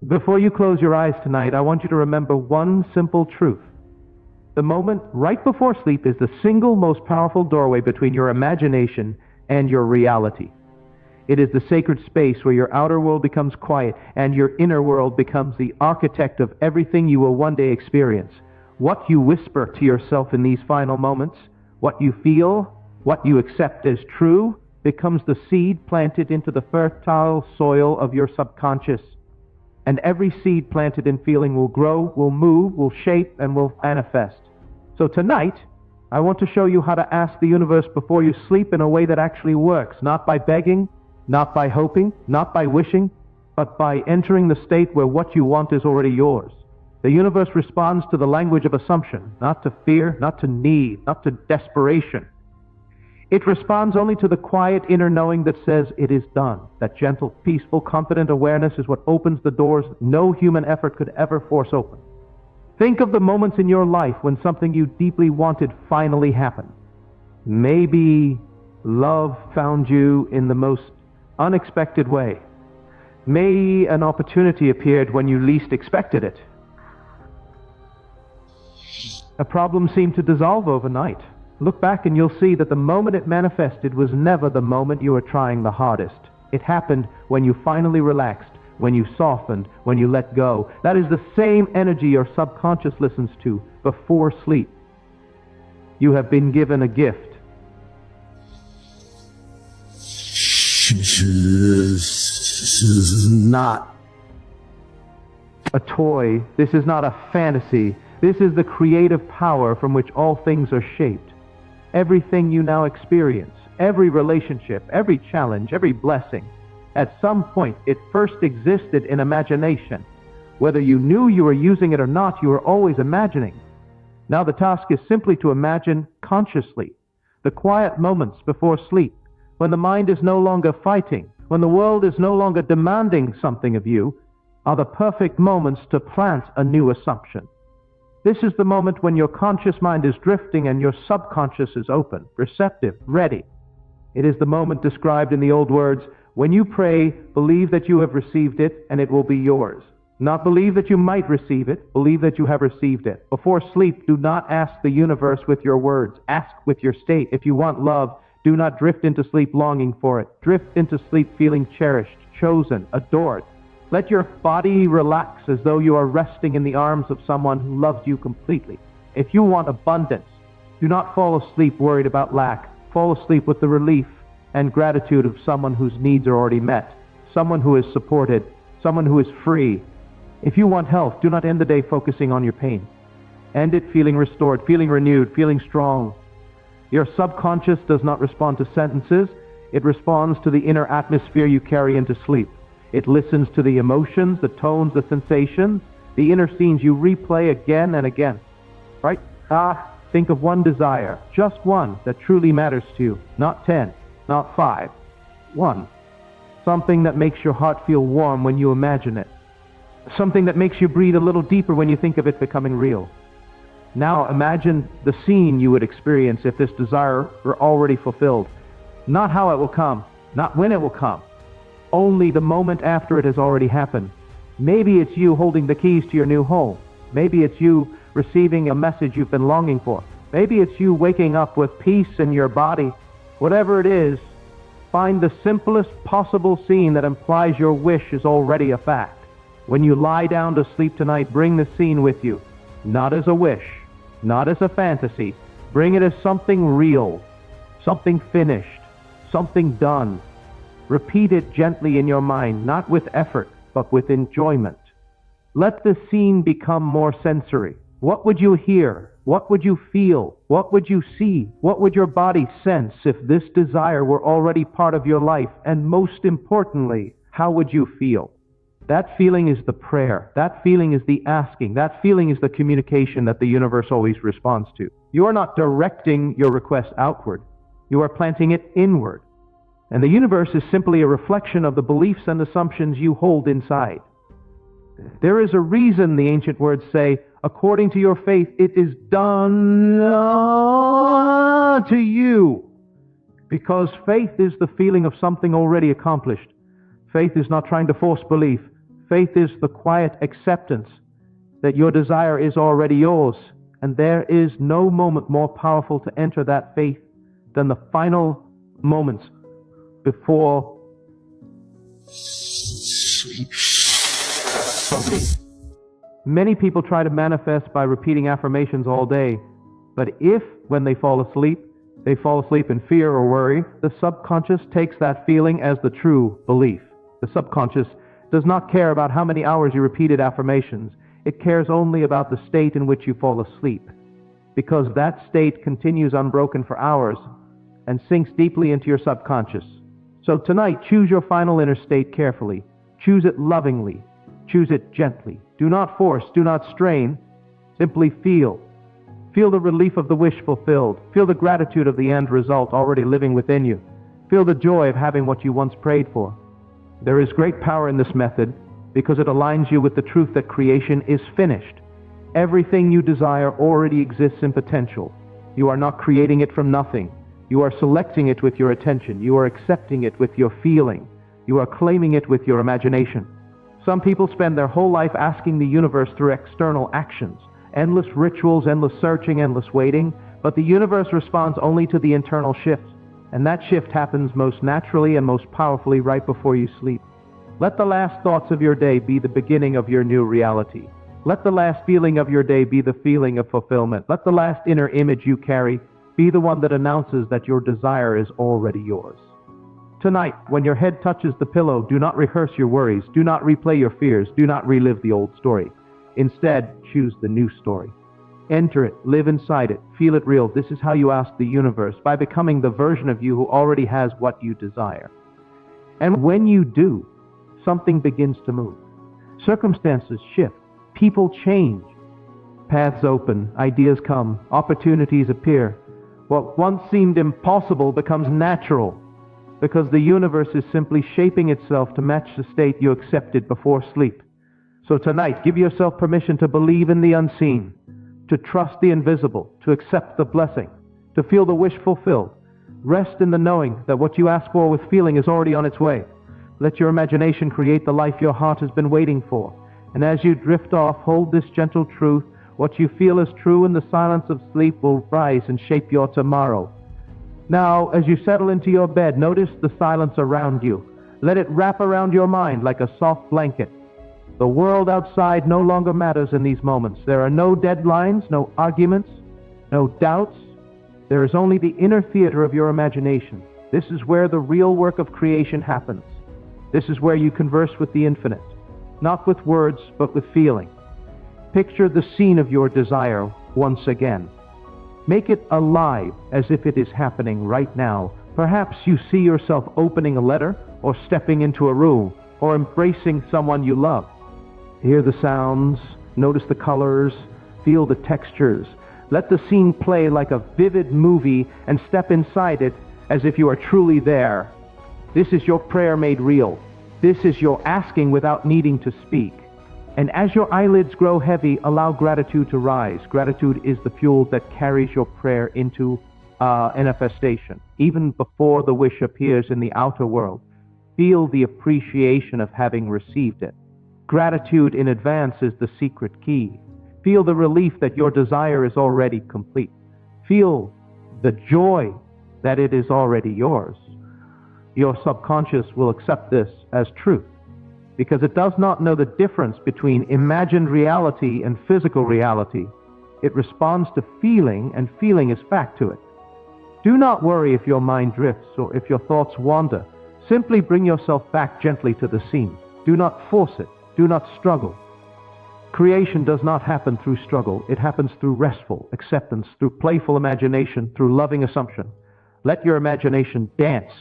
Before you close your eyes tonight, I want you to remember one simple truth. The moment right before sleep is the single most powerful doorway between your imagination and your reality. It is the sacred space where your outer world becomes quiet and your inner world becomes the architect of everything you will one day experience. What you whisper to yourself in these final moments, what you feel, what you accept as true, becomes the seed planted into the fertile soil of your subconscious. And every seed planted in feeling will grow, will move, will shape, and will manifest. So tonight, I want to show you how to ask the universe before you sleep in a way that actually works, not by begging, not by hoping, not by wishing, but by entering the state where what you want is already yours. The universe responds to the language of assumption, not to fear, not to need, not to desperation. It responds only to the quiet inner knowing that says it is done. That gentle, peaceful, confident awareness is what opens the doors no human effort could ever force open. Think of the moments in your life when something you deeply wanted finally happened. Maybe love found you in the most unexpected way. Maybe an opportunity appeared when you least expected it. A problem seemed to dissolve overnight. Look back and you'll see that the moment it manifested was never the moment you were trying the hardest. It happened when you finally relaxed, when you softened, when you let go. That is the same energy your subconscious listens to before sleep. You have been given a gift. This is not a toy. This is not a fantasy. This is the creative power from which all things are shaped. Everything you now experience, every relationship, every challenge, every blessing, at some point it first existed in imagination. Whether you knew you were using it or not, you were always imagining. Now the task is simply to imagine consciously. The quiet moments before sleep, when the mind is no longer fighting, when the world is no longer demanding something of you, are the perfect moments to plant a new assumption. This is the moment when your conscious mind is drifting and your subconscious is open, receptive, ready. It is the moment described in the old words, when you pray, believe that you have received it and it will be yours. Not believe that you might receive it, believe that you have received it. Before sleep, do not ask the universe with your words, ask with your state. If you want love, do not drift into sleep longing for it. Drift into sleep feeling cherished, chosen, adored. Let your body relax as though you are resting in the arms of someone who loves you completely. If you want abundance, do not fall asleep worried about lack. Fall asleep with the relief and gratitude of someone whose needs are already met, someone who is supported, someone who is free. If you want health, do not end the day focusing on your pain. End it feeling restored, feeling renewed, feeling strong. Your subconscious does not respond to sentences. It responds to the inner atmosphere you carry into sleep. It listens to the emotions, the tones, the sensations, the inner scenes you replay again and again. Right? Think of one desire, just one, that truly matters to you. Not 10, not 5. One. Something that makes your heart feel warm when you imagine it. Something that makes you breathe a little deeper when you think of it becoming real. Now imagine the scene you would experience if this desire were already fulfilled. Not how it will come, not when it will come. Only the moment after it has already happened. Maybe it's you holding the keys to your new home. Maybe it's you receiving a message you've been longing for. Maybe it's you waking up with peace in your body. Whatever it is, find the simplest possible scene that implies your wish is already a fact. When you lie down to sleep tonight, bring the scene with you. Not as a wish, not as a fantasy. Bring it as something real, something finished, something done. Repeat it gently in your mind, not with effort, but with enjoyment. Let the scene become more sensory. What would you hear? What would you feel? What would you see? What would your body sense if this desire were already part of your life? And most importantly, how would you feel? That feeling is the prayer. That feeling is the asking. That feeling is the communication that the universe always responds to. You are not directing your request outward. You are planting it inward. And the universe is simply a reflection of the beliefs and assumptions you hold inside. There is a reason the ancient words say, according to your faith, it is done to you. Because faith is the feeling of something already accomplished. Faith is not trying to force belief. Faith is the quiet acceptance that your desire is already yours, and there is no moment more powerful to enter that faith than the final moments before sleep. Many people try to manifest by repeating affirmations all day, but if, when they fall asleep in fear or worry, the subconscious takes that feeling as the true belief. The subconscious does not care about how many hours you repeated affirmations. It cares only about the state in which you fall asleep, because that state continues unbroken for hours and sinks deeply into your subconscious. So tonight, choose your final inner state carefully. Choose it lovingly. Choose it gently. Do not force, do not strain. Simply feel. Feel the relief of the wish fulfilled. Feel the gratitude of the end result already living within you. Feel the joy of having what you once prayed for. There is great power in this method because it aligns you with the truth that creation is finished. Everything you desire already exists in potential. You are not creating it from nothing. You are selecting it with your attention. You are accepting it with your feeling. You are claiming it with your imagination. Some people spend their whole life asking the universe through external actions, endless rituals, endless searching, endless waiting, but the universe responds only to the internal shift, and that shift happens most naturally and most powerfully right before you sleep. Let the last thoughts of your day be the beginning of your new reality. Let the last feeling of your day be the feeling of fulfillment. Let the last inner image you carry be the one that announces that your desire is already yours. Tonight, when your head touches the pillow, do not rehearse your worries. Do not replay your fears. Do not relive the old story. Instead, choose the new story. Enter it, live inside it, feel it real. This is how you ask the universe, by becoming the version of you who already has what you desire. And when you do, something begins to move. Circumstances shift. People change. Paths open. Ideas come. Opportunities appear. What once seemed impossible becomes natural, because the universe is simply shaping itself to match the state you accepted before sleep. So tonight, give yourself permission to believe in the unseen, to trust the invisible, to accept the blessing, to feel the wish fulfilled. Rest in the knowing that what you ask for with feeling is already on its way. Let your imagination create the life your heart has been waiting for. And as you drift off, hold this gentle truth. What you feel is true in the silence of sleep will rise and shape your tomorrow. Now, as you settle into your bed, notice the silence around you. Let it wrap around your mind like a soft blanket. The world outside no longer matters in these moments. There are no deadlines, no arguments, no doubts. There is only the inner theater of your imagination. This is where the real work of creation happens. This is where you converse with the infinite, not with words, but with feeling. Picture the scene of your desire once again. Make it alive as if it is happening right now. Perhaps you see yourself opening a letter, or stepping into a room, or embracing someone you love. Hear the sounds, notice the colors, feel the textures. Let the scene play like a vivid movie and step inside it as if you are truly there. This is your prayer made real. This is your asking without needing to speak. And as your eyelids grow heavy, allow gratitude to rise. Gratitude is the fuel that carries your prayer into manifestation. Even before the wish appears in the outer world, feel the appreciation of having received it. Gratitude in advance is the secret key. Feel the relief that your desire is already complete. Feel the joy that it is already yours. Your subconscious will accept this as truth, because it does not know the difference between imagined reality and physical reality. It responds to feeling, and feeling is fact to it. Do not worry if your mind drifts or if your thoughts wander. Simply bring yourself back gently to the scene. Do not force it. Do not struggle. Creation does not happen through struggle. It happens through restful acceptance, through playful imagination, through loving assumption. Let your imagination dance.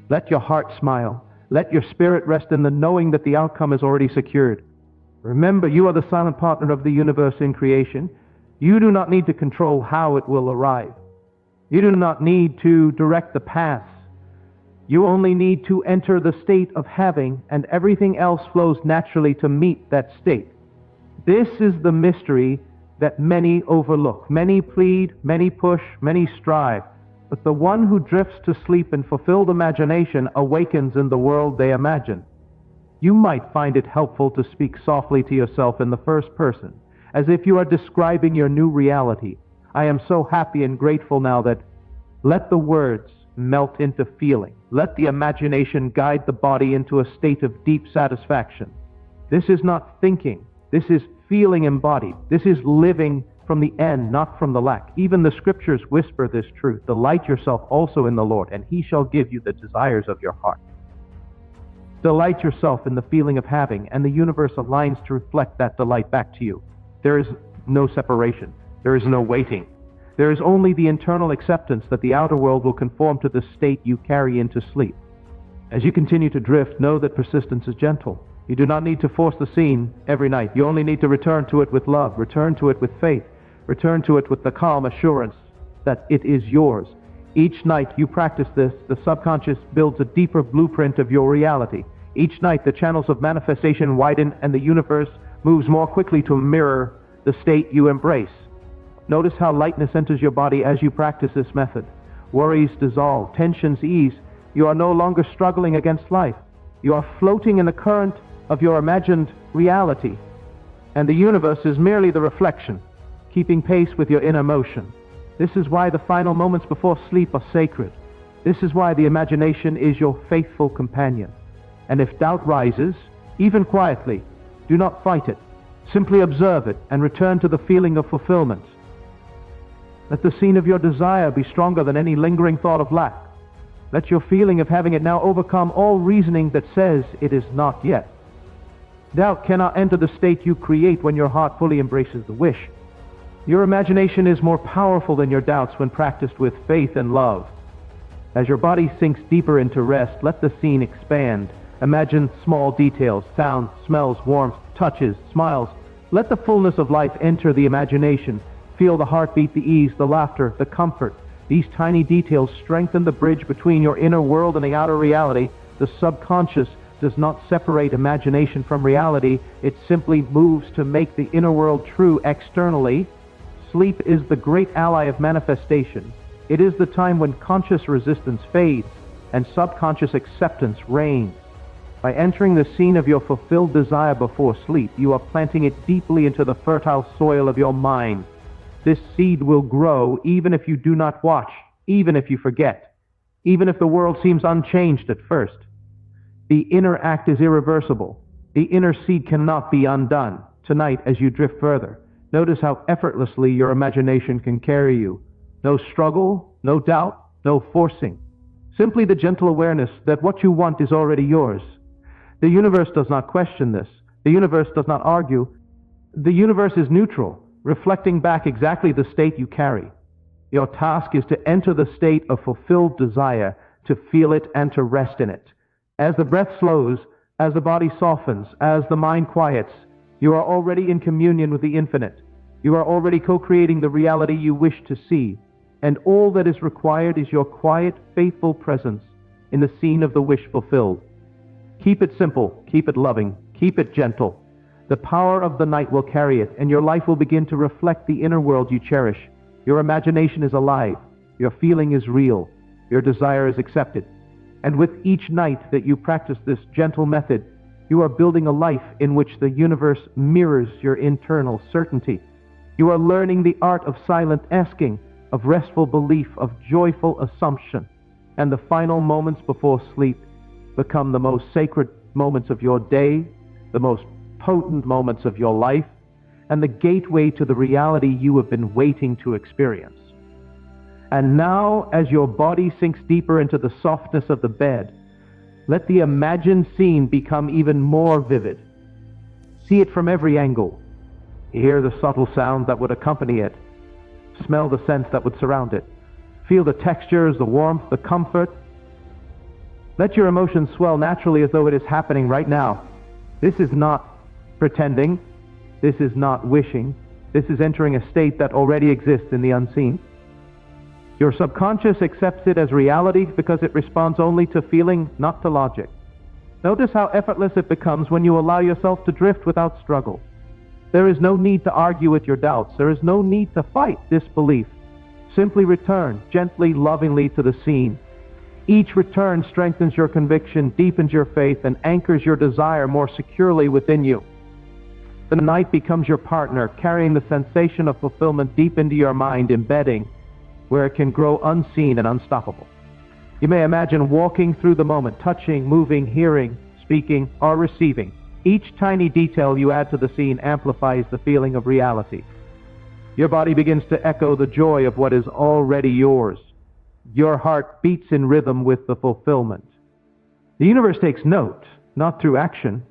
Let your heart smile. Let your spirit rest in the knowing that the outcome is already secured. Remember, you are the silent partner of the universe in creation. You do not need to control how it will arrive. You do not need to direct the path. You only need to enter the state of having, and everything else flows naturally to meet that state. This is the mystery that many overlook. Many plead, many push, many strive. But the one who drifts to sleep in fulfilled imagination awakens in the world they imagine. You might find it helpful to speak softly to yourself in the first person, as if you are describing your new reality. I am so happy and grateful now that let the words melt into feeling. Let the imagination guide the body into a state of deep satisfaction. This is not thinking. This is feeling embodied. This is living from the end, not from the lack. Even the scriptures whisper this truth. Delight yourself also in the Lord, and he shall give you the desires of your heart. Delight yourself in the feeling of having, and the universe aligns to reflect that delight back to you. There is no separation. There is no waiting. There is only the internal acceptance that the outer world will conform to the state you carry into sleep. As you continue to drift, know that persistence is gentle. You do not need to force the scene every night. You only need to return to it with love, return to it with faith, return to it with the calm assurance that it is yours. Each night you practice this, the subconscious builds a deeper blueprint of your reality. Each night the channels of manifestation widen and the universe moves more quickly to mirror the state you embrace. Notice how lightness enters your body as you practice this method. Worries dissolve, tensions ease. You are no longer struggling against life. You are floating in the current of your imagined reality. And the universe is merely the reflection, keeping pace with your inner motion. This is why the final moments before sleep are sacred. This is why the imagination is your faithful companion. And if doubt rises, even quietly, do not fight it. Simply observe it and return to the feeling of fulfillment. Let the scene of your desire be stronger than any lingering thought of lack. Let your feeling of having it now overcome all reasoning that says it is not yet. Doubt cannot enter the state you create when your heart fully embraces the wish. Your imagination is more powerful than your doubts when practiced with faith and love. As your body sinks deeper into rest, let the scene expand. Imagine small details, sounds, smells, warmth, touches, smiles. Let the fullness of life enter the imagination. Feel the heartbeat, the ease, the laughter, the comfort. These tiny details strengthen the bridge between your inner world and the outer reality. The subconscious does not separate imagination from reality. It simply moves to make the inner world true externally. Sleep is the great ally of manifestation. It is the time when conscious resistance fades and subconscious acceptance reigns. By entering the scene of your fulfilled desire before sleep, you are planting it deeply into the fertile soil of your mind. This seed will grow even if you do not watch, even if you forget, even if the world seems unchanged at first. The inner act is irreversible. The inner seed cannot be undone. Tonight, as you drift further, notice how effortlessly your imagination can carry you. No struggle, no doubt, no forcing. Simply the gentle awareness that what you want is already yours. The universe does not question this. The universe does not argue. The universe is neutral, reflecting back exactly the state you carry. Your task is to enter the state of fulfilled desire, to feel it and to rest in it. As the breath slows, as the body softens, as the mind quiets, you are already in communion with the infinite. You are already co-creating the reality you wish to see. And all that is required is your quiet, faithful presence in the scene of the wish fulfilled. Keep it simple, keep it loving, keep it gentle. The power of the night will carry it, and your life will begin to reflect the inner world you cherish. Your imagination is alive. Your feeling is real. Your desire is accepted. And with each night that you practice this gentle method, you are building a life in which the universe mirrors your internal certainty. You are learning the art of silent asking, of restful belief, of joyful assumption. And the final moments before sleep become the most sacred moments of your day, the most potent moments of your life, and the gateway to the reality you have been waiting to experience. And now, as your body sinks deeper into the softness of the bed, let the imagined scene become even more vivid. See it from every angle. Hear the subtle sounds that would accompany it. Smell the scents that would surround it. Feel the textures, the warmth, the comfort. Let your emotions swell naturally as though it is happening right now. This is not pretending. This is not wishing. This is entering a state that already exists in the unseen. Your subconscious accepts it as reality because it responds only to feeling, not to logic. Notice how effortless it becomes when you allow yourself to drift without struggle. There is no need to argue with your doubts. There is no need to fight disbelief. Simply return gently, lovingly to the scene. Each return strengthens your conviction, deepens your faith, and anchors your desire more securely within you. The night becomes your partner, carrying the sensation of fulfillment deep into your mind, embedding where it can grow unseen and unstoppable. You may imagine walking through the moment, touching, moving, hearing, speaking, or receiving. Each tiny detail you add to the scene amplifies the feeling of reality. Your body begins to echo the joy of what is already yours. Your heart beats in rhythm with the fulfillment. The universe takes note, not through action,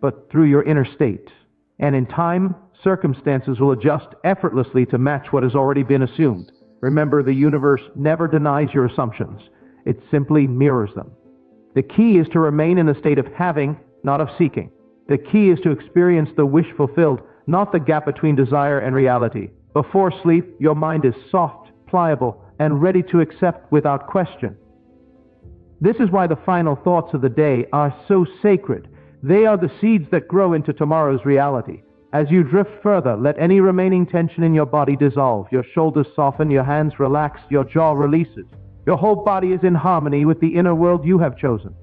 but through your inner state. And in time, circumstances will adjust effortlessly to match what has already been assumed. Remember, the universe never denies your assumptions. It simply mirrors them. The key is to remain in a state of having, not of seeking. The key is to experience the wish fulfilled, not the gap between desire and reality. Before sleep, your mind is soft, pliable, and ready to accept without question. This is why the final thoughts of the day are so sacred. They are the seeds that grow into tomorrow's reality. As you drift further, let any remaining tension in your body dissolve. Your shoulders soften, your hands relax, your jaw releases. Your whole body is in harmony with the inner world you have chosen.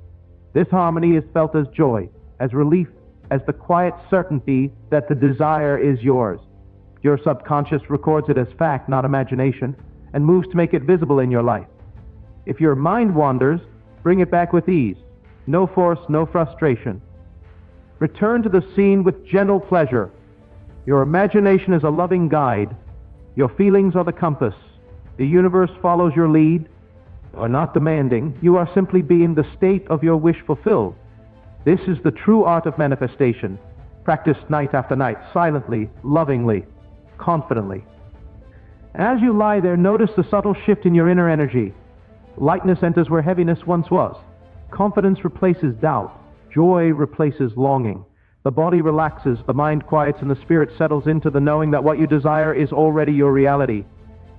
This harmony is felt as joy, as relief, as the quiet certainty that the desire is yours. Your subconscious records it as fact, not imagination, and moves to make it visible in your life. If your mind wanders, bring it back with ease. No force, no frustration. Return to the scene with gentle pleasure. Your imagination is a loving guide. Your feelings are the compass. The universe follows your lead. You are not demanding. You are simply being the state of your wish fulfilled. This is the true art of manifestation, practiced night after night, silently, lovingly, confidently. As you lie there, notice the subtle shift in your inner energy. Lightness enters where heaviness once was. Confidence replaces doubt. Joy replaces longing. The body relaxes, the mind quiets, and the spirit settles into the knowing that what you desire is already your reality.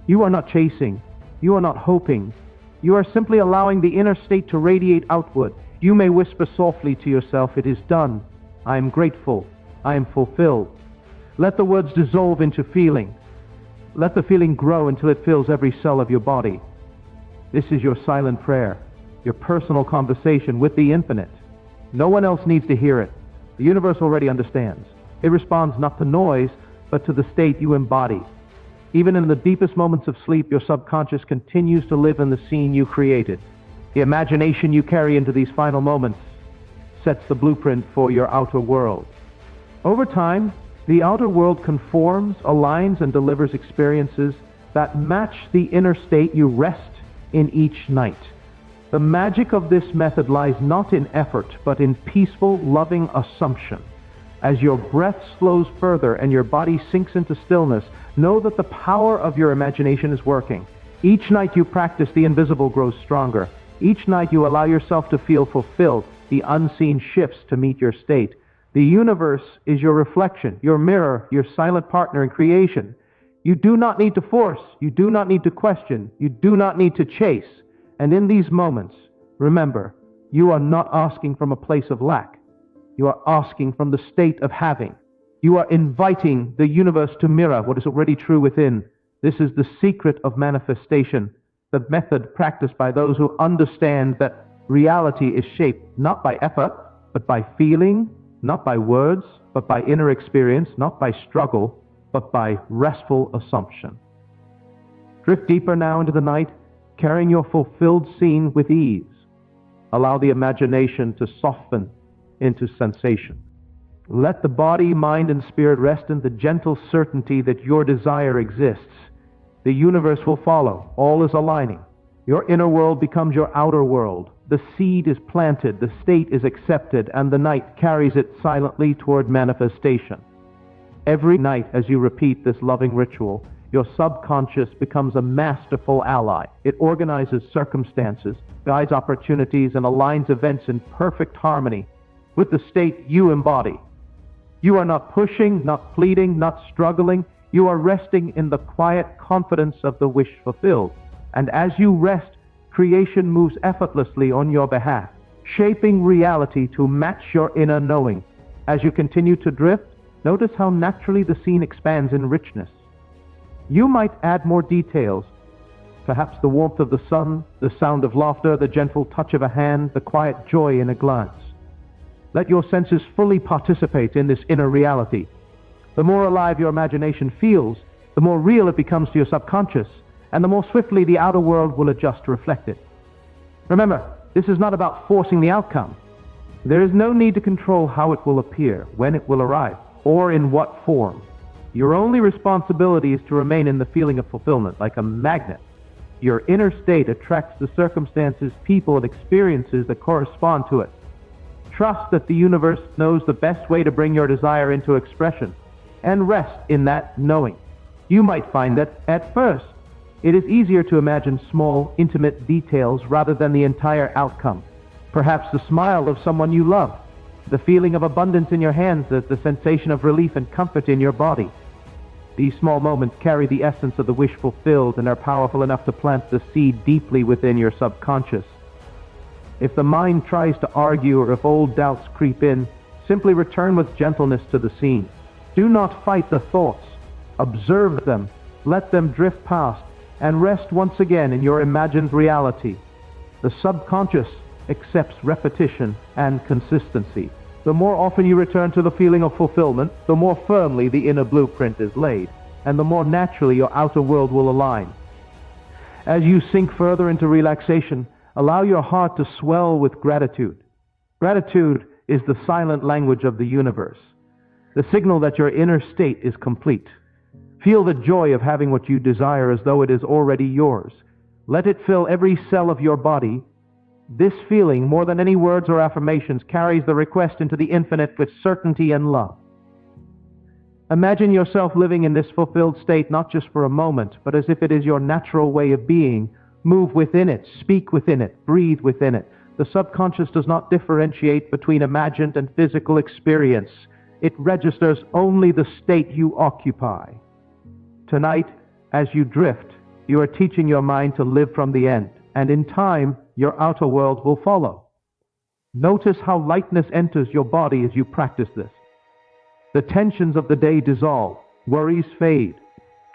You are not chasing. You are not hoping. You are simply allowing the inner state to radiate outward. You may whisper softly to yourself, "It is done. I am grateful. I am fulfilled." Let the words dissolve into feeling. Let the feeling grow until it fills every cell of your body. This is your silent prayer, your personal conversation with the infinite. No one else needs to hear it. The universe already understands. It responds not to noise, but to the state you embody. Even in the deepest moments of sleep, your subconscious continues to live in the scene you created. The imagination you carry into these final moments sets the blueprint for your outer world. Over time, the outer world conforms, aligns, and delivers experiences that match the inner state you rest in each night. The magic of this method lies not in effort, but in peaceful, loving assumption. As your breath slows further and your body sinks into stillness, know that the power of your imagination is working. Each night you practice, the invisible grows stronger. Each night you allow yourself to feel fulfilled. The unseen shifts to meet your state. The universe is your reflection, your mirror, your silent partner in creation. You do not need to force. You do not need to question. You do not need to chase. And in these moments, remember, you are not asking from a place of lack. You are asking from the state of having. You are inviting the universe to mirror what is already true within. This is the secret of manifestation, the method practiced by those who understand that reality is shaped not by effort, but by feeling, not by words, but by inner experience, not by struggle, but by restful assumption. Drift deeper now into the night, carrying your fulfilled scene with ease. Allow the imagination to soften into sensation. Let the body, mind, and spirit rest in the gentle certainty that your desire exists. The universe will follow. All is aligning. Your inner world becomes your outer world. The seed is planted, the state is accepted, and the night carries it silently toward manifestation. Every night, as you repeat this loving ritual, your subconscious becomes a masterful ally. It organizes circumstances, guides opportunities, and aligns events in perfect harmony with the state you embody. You are not pushing, not pleading, not struggling. You are resting in the quiet confidence of the wish fulfilled. And as you rest, creation moves effortlessly on your behalf, shaping reality to match your inner knowing. As you continue to drift, notice how naturally the scene expands in richness. You might add more details, perhaps the warmth of the sun, the sound of laughter, the gentle touch of a hand, the quiet joy in a glance. Let your senses fully participate in this inner reality. The more alive your imagination feels, the more real it becomes to your subconscious, and the more swiftly the outer world will adjust to reflect it. Remember, this is not about forcing the outcome. There is no need to control how it will appear, when it will arrive, or in what form. Your only responsibility is to remain in the feeling of fulfillment, like a magnet. Your inner state attracts the circumstances, people, and experiences that correspond to it. Trust that the universe knows the best way to bring your desire into expression, and rest in that knowing. You might find that, at first, it is easier to imagine small, intimate details rather than the entire outcome. Perhaps the smile of someone you love, the feeling of abundance in your hands, the sensation of relief and comfort in your body. These small moments carry the essence of the wish fulfilled and are powerful enough to plant the seed deeply within your subconscious. If the mind tries to argue or if old doubts creep in, simply return with gentleness to the scene. Do not fight the thoughts. Observe them, let them drift past, and rest once again in your imagined reality. The subconscious accepts repetition and consistency. The more often you return to the feeling of fulfillment, the more firmly the inner blueprint is laid, and the more naturally your outer world will align. As you sink further into relaxation, allow your heart to swell with gratitude. Gratitude is the silent language of the universe, the signal that your inner state is complete. Feel the joy of having what you desire as though it is already yours. Let it fill every cell of your body. This feeling, more than any words or affirmations, carries the request into the infinite with certainty and love. Imagine yourself living in this fulfilled state not just for a moment, but as if it is your natural way of being. Move within it, speak within it, breathe within it. The subconscious does not differentiate between imagined and physical experience. It registers only the state you occupy. Tonight, as you drift, you are teaching your mind to live from the end, and in time, your outer world will follow. Notice how lightness enters your body as you practice this. The tensions of the day dissolve, worries fade.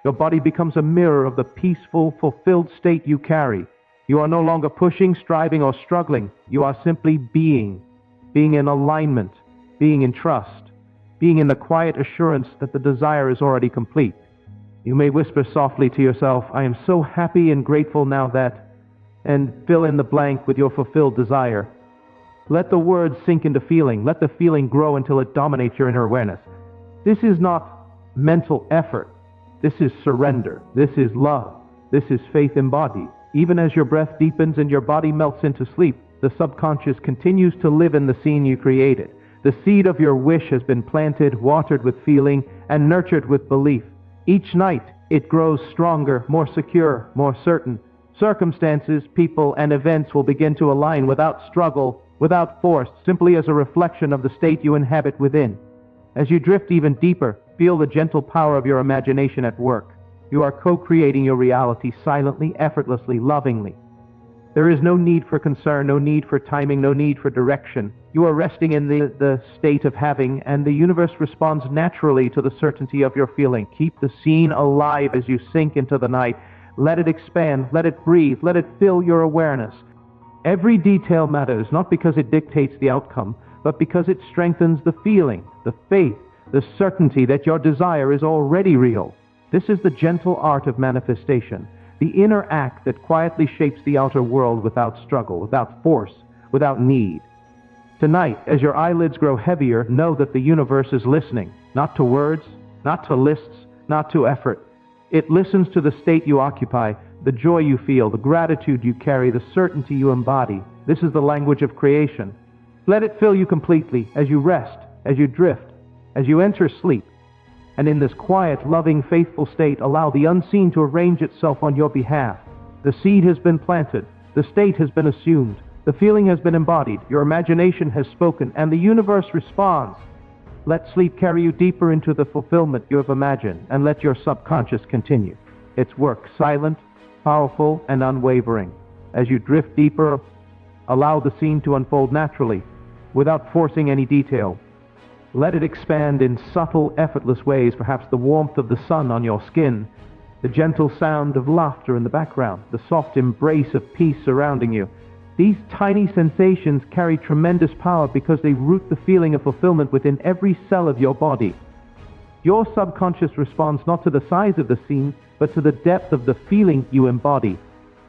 Your body becomes a mirror of the peaceful, fulfilled state you carry. You are no longer pushing, striving, or struggling. You are simply being in alignment, being in trust, being in the quiet assurance that the desire is already complete. You may whisper softly to yourself, "I am so happy and grateful now that," and fill in the blank with your fulfilled desire. Let the words sink into feeling. Let the feeling grow until it dominates your inner awareness. This is not mental effort. This is surrender. This is love. This is faith embodied. Even as your breath deepens and your body melts into sleep, the subconscious continues to live in the scene you created. The seed of your wish has been planted, watered with feeling, and nurtured with belief. Each night, it grows stronger, more secure, more certain. Circumstances, people, and events will begin to align without struggle, without force, simply as a reflection of the state you inhabit within. As you drift even deeper, feel the gentle power of your imagination at work. You are co-creating your reality silently, effortlessly, lovingly. There is no need for concern, no need for timing, no need for direction. You are resting in the state of having, and the universe responds naturally to the certainty of your feeling. Keep the scene alive as you sink into the night. Let it expand, let it breathe, let it fill your awareness. Every detail matters, not because it dictates the outcome, but because it strengthens the feeling, the faith, the certainty that your desire is already real. This is the gentle art of manifestation, the inner act that quietly shapes the outer world without struggle, without force, without need. Tonight, as your eyelids grow heavier, know that the universe is listening, not to words, not to lists, not to effort. It listens to the state you occupy, the joy you feel, the gratitude you carry, the certainty you embody. This is the language of creation. Let it fill you completely as you rest, as you drift, as you enter sleep. And in this quiet, loving, faithful state, allow the unseen to arrange itself on your behalf. The seed has been planted. The state has been assumed. The feeling has been embodied. Your imagination has spoken, and the universe responds. Let sleep carry you deeper into the fulfillment you have imagined, and let your subconscious continue its work, silent, powerful, and unwavering. As you drift deeper, allow the scene to unfold naturally, without forcing any detail. Let it expand in subtle, effortless ways, perhaps the warmth of the sun on your skin, the gentle sound of laughter in the background, the soft embrace of peace surrounding you. These tiny sensations carry tremendous power because they root the feeling of fulfillment within every cell of your body. Your subconscious responds not to the size of the scene, but to the depth of the feeling you embody.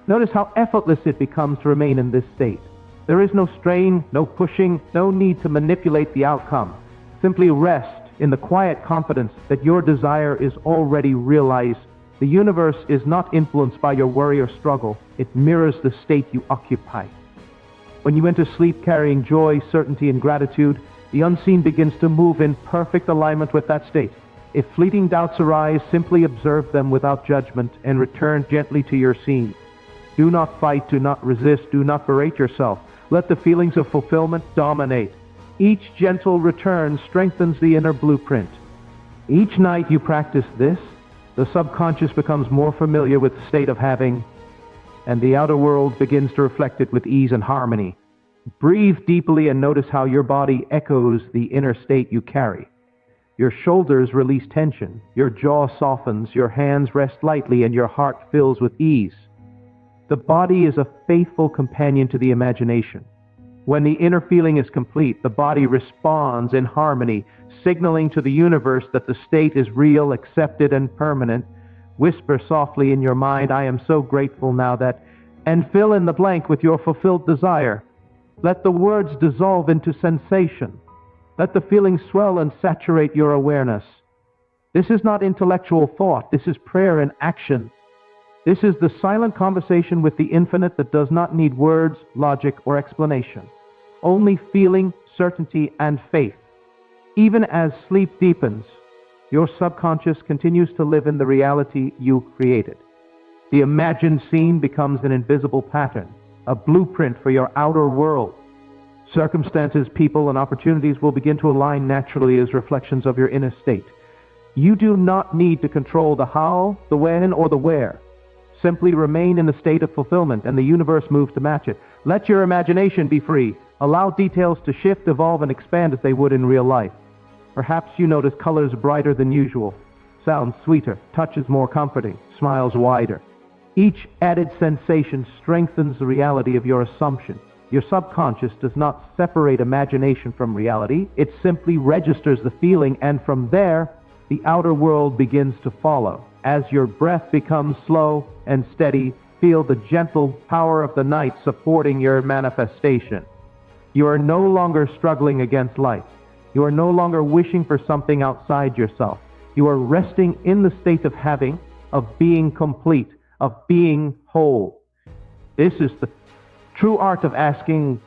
Notice how effortless it becomes to remain in this state. There is no strain, no pushing, no need to manipulate the outcome. Simply rest in the quiet confidence that your desire is already realized. The universe is not influenced by your worry or struggle. It mirrors the state you occupy. When you enter sleep carrying joy, certainty, and gratitude, the unseen begins to move in perfect alignment with that state. If fleeting doubts arise, simply observe them without judgment and return gently to your scene. Do not fight, do not resist, do not berate yourself. Let the feelings of fulfillment dominate. Each gentle return strengthens the inner blueprint. Each night you practice this, the subconscious becomes more familiar with the state of having, and the outer world begins to reflect it with ease and harmony. Breathe deeply and notice how your body echoes the inner state you carry. Your shoulders release tension, your jaw softens, your hands rest lightly, and your heart fills with ease. The body is a faithful companion to the imagination. When the inner feeling is complete, the body responds in harmony, signaling to the universe that the state is real, accepted, and permanent. Whisper softly in your mind, "I am so grateful now that," and fill in the blank with your fulfilled desire. Let the words dissolve into sensation. Let the feeling swell and saturate your awareness. This is not intellectual thought. This is prayer in action. This is the silent conversation with the infinite that does not need words, logic, or explanation. Only feeling, certainty, and faith. Even as sleep deepens, your subconscious continues to live in the reality you created. The imagined scene becomes an invisible pattern, a blueprint for your outer world. Circumstances, people, and opportunities will begin to align naturally as reflections of your inner state. You do not need to control the how, the when, or the where. Simply remain in the state of fulfillment, and the universe moves to match it. Let your imagination be free. Allow details to shift, evolve, and expand as they would in real life. Perhaps you notice colors brighter than usual, sounds sweeter, touches more comforting, smiles wider. Each added sensation strengthens the reality of your assumption. Your subconscious does not separate imagination from reality. It simply registers the feeling, and from there, the outer world begins to follow. As your breath becomes slow and steady, feel the gentle power of the night supporting your manifestation. You are no longer struggling against life. You are no longer wishing for something outside yourself. You are resting in the state of having, of being complete, of being whole. This is the true art of asking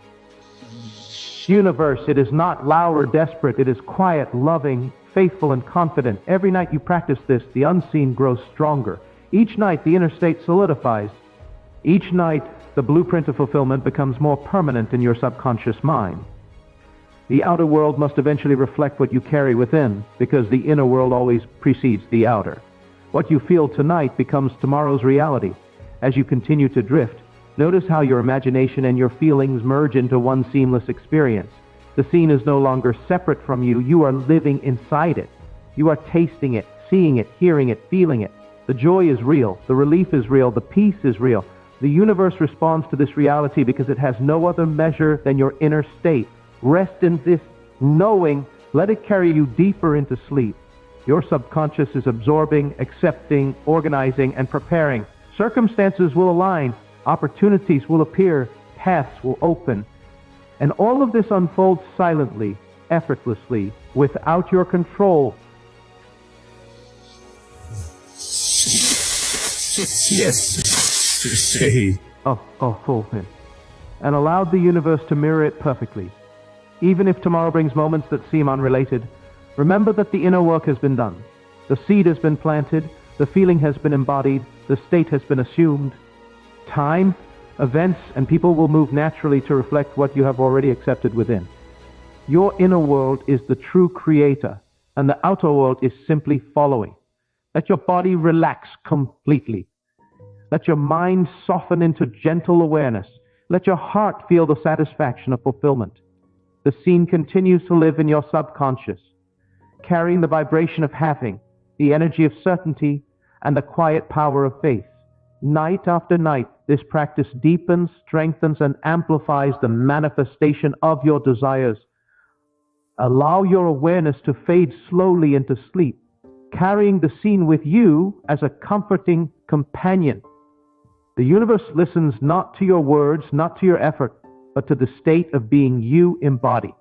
universe. It is not loud or desperate. It is quiet, loving, faithful, and confident. Every night you practice this, the unseen grows stronger. Each night the inner state solidifies. Each night the blueprint of fulfillment becomes more permanent in your subconscious mind. The outer world must eventually reflect what you carry within, because the inner world always precedes the outer. What you feel tonight becomes tomorrow's reality. As you continue to drift, notice how your imagination and your feelings merge into one seamless experience. The scene is no longer separate from you. You are living inside it. You are tasting it, seeing it, hearing it, feeling it. The joy is real. The relief is real. The peace is real. The universe responds to this reality because it has no other measure than your inner state. Rest in this knowing. Let it carry you deeper into sleep. Your subconscious is absorbing, accepting, organizing, and preparing. Circumstances will align. Opportunities will appear. Paths will open. And all of this unfolds silently, effortlessly, without your control. Yes. Say. Of fulfillment. And allowed the universe to mirror it perfectly. Even if tomorrow brings moments that seem unrelated, remember that the inner work has been done. The seed has been planted, the feeling has been embodied, the state has been assumed. Time, events, and people will move naturally to reflect what you have already accepted within. Your inner world is the true creator, and the outer world is simply following. Let your body relax completely. Let your mind soften into gentle awareness. Let your heart feel the satisfaction of fulfillment. The scene continues to live in your subconscious, carrying the vibration of having, the energy of certainty, and the quiet power of faith. Night after night, this practice deepens, strengthens, and amplifies the manifestation of your desires. Allow your awareness to fade slowly into sleep, carrying the scene with you as a comforting companion. The universe listens not to your words, not to your effort, but to the state of being you embody.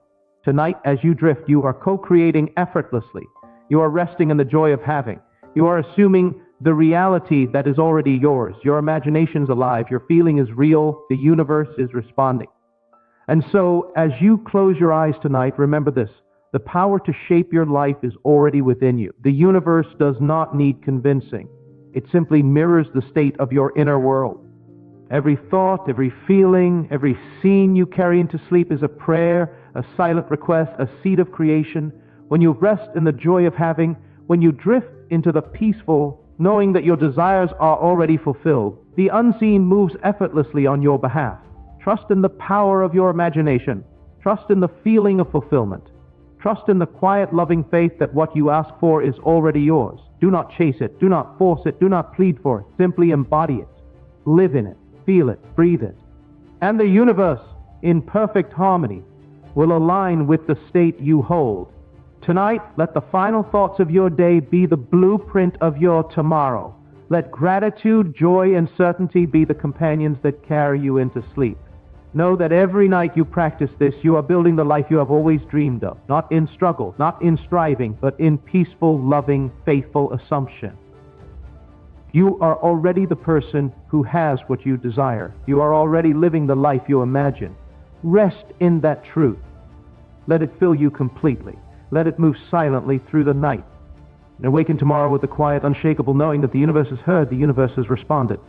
Tonight, as you drift, you are co-creating effortlessly. You are resting in the joy of having. You are assuming the reality that is already yours. Your imagination's alive. Your feeling is real. The universe is responding. And so, as you close your eyes tonight, remember this. The power to shape your life is already within you. The universe does not need convincing. It simply mirrors the state of your inner world. Every thought, every feeling, every scene you carry into sleep is a prayer, a silent request, a seed of creation. When you rest in the joy of having, when you drift into the peaceful, knowing that your desires are already fulfilled, the unseen moves effortlessly on your behalf. Trust in the power of your imagination. Trust in the feeling of fulfillment. Trust in the quiet, loving faith that what you ask for is already yours. Do not chase it. Do not force it. Do not plead for it. Simply embody it. Live in it. Feel it. Breathe it. And the universe, in perfect harmony, will align with the state you hold. Tonight, let the final thoughts of your day be the blueprint of your tomorrow. Let gratitude, joy, and certainty be the companions that carry you into sleep. Know that every night you practice this, you are building the life you have always dreamed of, not in struggle, not in striving, but in peaceful, loving, faithful assumption. You are already the person who has what you desire. You are already living the life you imagine. Rest in that truth. Let it fill you completely. Let it move silently through the night. And awaken tomorrow with the quiet, unshakable knowing that the universe has heard, the universe has responded,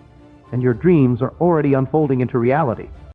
and your dreams are already unfolding into reality.